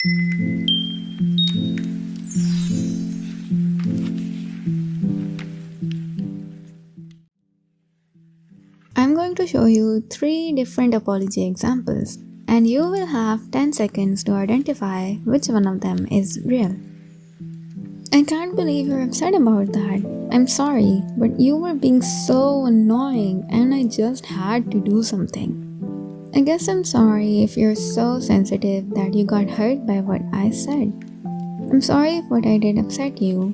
I'm going to show you 3 different apology examples, and you will have 10 seconds to identify which one of them is real. I can't believe you're upset about that. I'm sorry, but you were being so annoying and I just had to do something. I guess I'm sorry if you're so sensitive that you got hurt by what I said. I'm sorry if what I did upset you.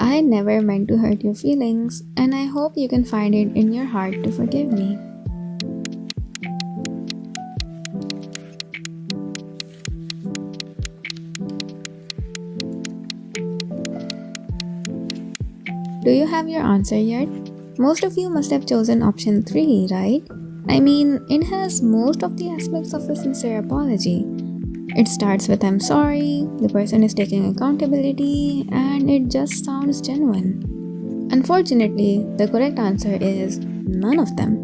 I never meant to hurt your feelings, and I hope you can find it in your heart to forgive me. Do you have your answer yet? Most of you must have chosen option 3, right? I mean, it has most of the aspects of a sincere apology. It starts with I'm sorry, the person is taking accountability, and it just sounds genuine. Unfortunately, the correct answer is none of them.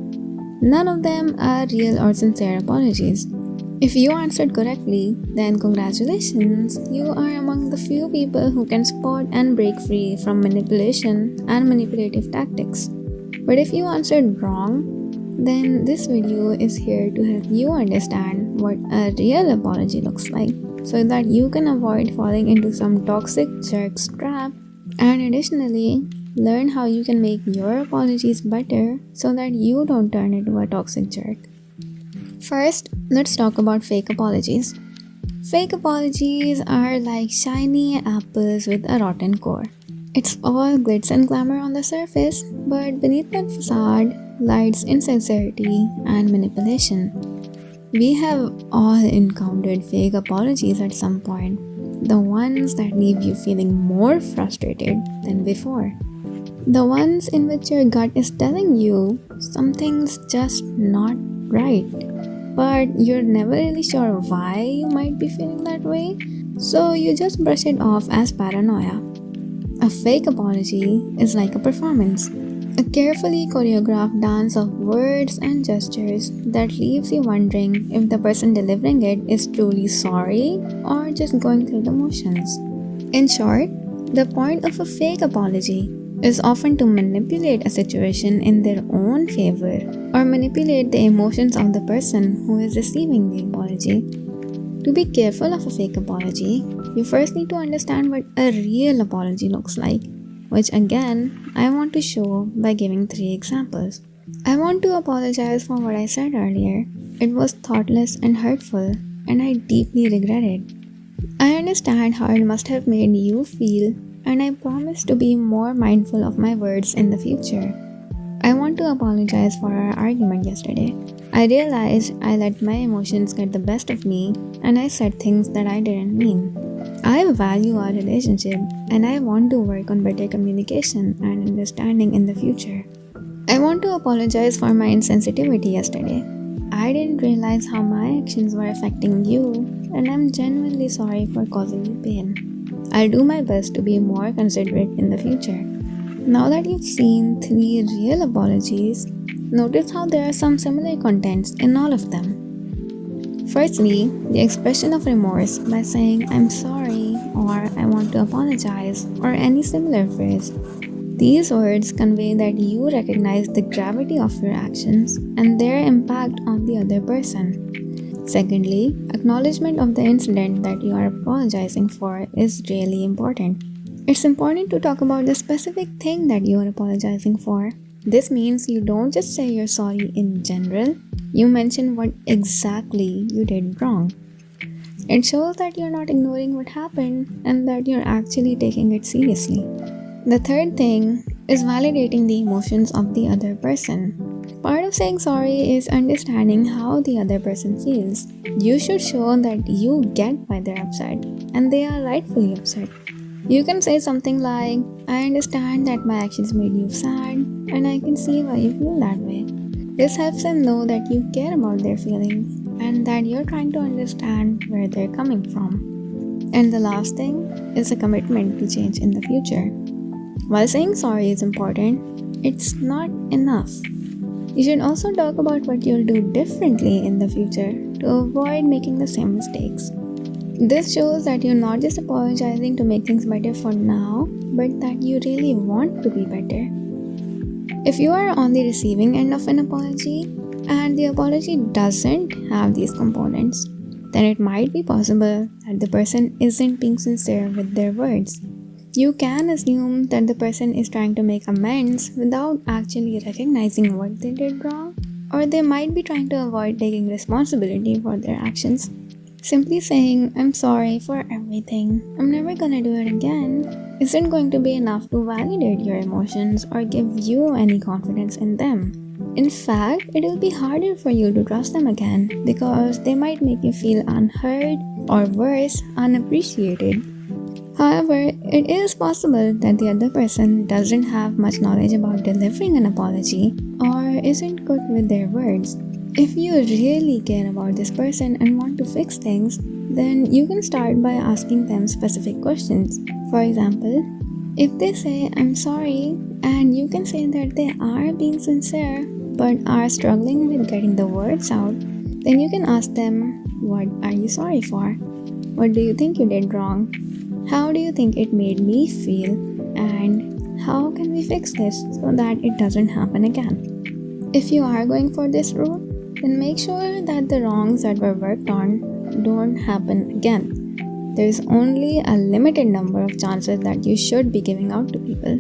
None of them are real or sincere apologies. If you answered correctly, then congratulations, you are among the few people who can spot and break free from manipulation and manipulative tactics. But if you answered wrong, then this video is here to help you understand what a real apology looks like so that you can avoid falling into some toxic jerk's trap, and additionally, learn how you can make your apologies better so that you don't turn into a toxic jerk. First, let's talk about fake apologies. Fake apologies are like shiny apples with a rotten core. It's all glitz and glamour on the surface, but beneath that facade lies insincerity and manipulation. We have all encountered fake apologies at some point, the ones that leave you feeling more frustrated than before. The ones in which your gut is telling you something's just not right, but you're never really sure why you might be feeling that way, so you just brush it off as paranoia. A fake apology is like a performance, a carefully choreographed dance of words and gestures that leaves you wondering if the person delivering it is truly sorry or just going through the motions. In short, the point of a fake apology is often to manipulate a situation in their own favor or manipulate the emotions of the person who is receiving the apology. To be careful of a fake apology, you first need to understand what a real apology looks like, which again, I want to show by giving 3 examples. I want to apologize for what I said earlier. It was thoughtless and hurtful, and I deeply regret it. I understand how it must have made you feel, and I promise to be more mindful of my words in the future. I want to apologize for our argument yesterday. I realized I let my emotions get the best of me and I said things that I didn't mean. I value our relationship and I want to work on better communication and understanding in the future. I want to apologize for my insensitivity yesterday. I didn't realize how my actions were affecting you, and I'm genuinely sorry for causing you pain. I'll do my best to be more considerate in the future. Now that you've seen 3 real apologies, notice how there are some similar contents in all of them. Firstly, the expression of remorse by saying I'm sorry or I want to apologize or any similar phrase. These words convey that you recognize the gravity of your actions and their impact on the other person. Secondly, acknowledgement of the incident that you are apologizing for is really important. It's important to talk about the specific thing that you are apologizing for. This means you don't just say you're sorry in general, you mention what exactly you did wrong. It shows that you're not ignoring what happened and that you're actually taking it seriously. The third thing is validating the emotions of the other person. Part of saying sorry is understanding how the other person feels. You should show that you get why they're upset and they are rightfully upset. You can say something like, I understand that my actions made you sad and I can see why you feel that way. This helps them know that you care about their feelings and that you're trying to understand where they're coming from. And the last thing is a commitment to change in the future. While saying sorry is important, it's not enough. You should also talk about what you'll do differently in the future to avoid making the same mistakes. This shows that you're not just apologizing to make things better for now, but that you really want to be better. If you are on the receiving end of an apology and the apology doesn't have these components, then it might be possible that the person isn't being sincere with their words. You can assume that the person is trying to make amends without actually recognizing what they did wrong, or they might be trying to avoid taking responsibility for their actions. Simply saying, "I'm sorry for everything, I'm never gonna do it again," isn't going to be enough to validate your emotions or give you any confidence in them. In fact, it will be harder for you to trust them again because they might make you feel unheard or worse, unappreciated. However, it is possible that the other person doesn't have much knowledge about delivering an apology or isn't good with their words. If you really care about this person and want to fix things, then you can start by asking them specific questions. For example, if they say, "I'm sorry," and you can say that they are being sincere but are struggling with getting the words out, then you can ask them, "What are you sorry for? What do you think you did wrong? How do you think it made me feel? And how can we fix this so that it doesn't happen again?" If you are going for this route, then make sure that the wrongs that were worked on don't happen again. There's only a limited number of chances that you should be giving out to people.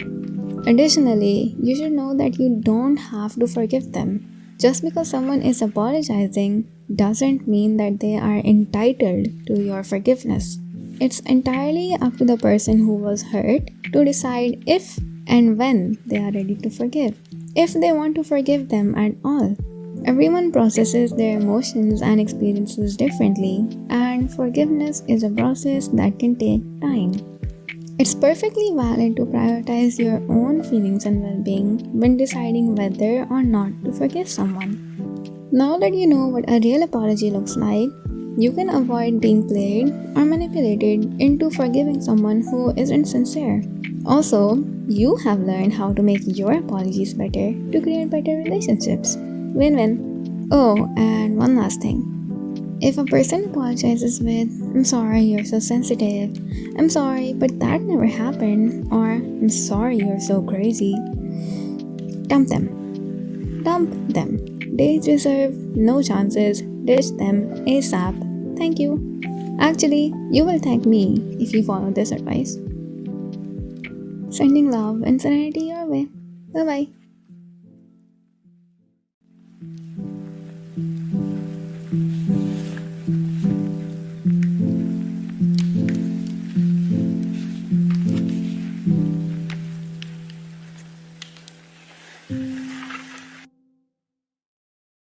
Additionally, you should know that you don't have to forgive them. Just because someone is apologizing doesn't mean that they are entitled to your forgiveness. It's entirely up to the person who was hurt to decide if and when they are ready to forgive, if they want to forgive them at all. Everyone processes their emotions and experiences differently, and forgiveness is a process that can take time. It's perfectly valid to prioritize your own feelings and well-being when deciding whether or not to forgive someone. Now that you know what a real apology looks like, you can avoid being played or manipulated into forgiving someone who isn't sincere. Also, you have learned how to make your apologies better to create better relationships. Win-win. Oh, and one last thing. If a person apologizes with, "I'm sorry, you're so sensitive," "I'm sorry, but that never happened," or "I'm sorry, you're so crazy," dump them. Dump them. They deserve no chances. Ditch them ASAP. Thank you. Actually, you will thank me if you follow this advice. Sending love and serenity your way. Bye bye.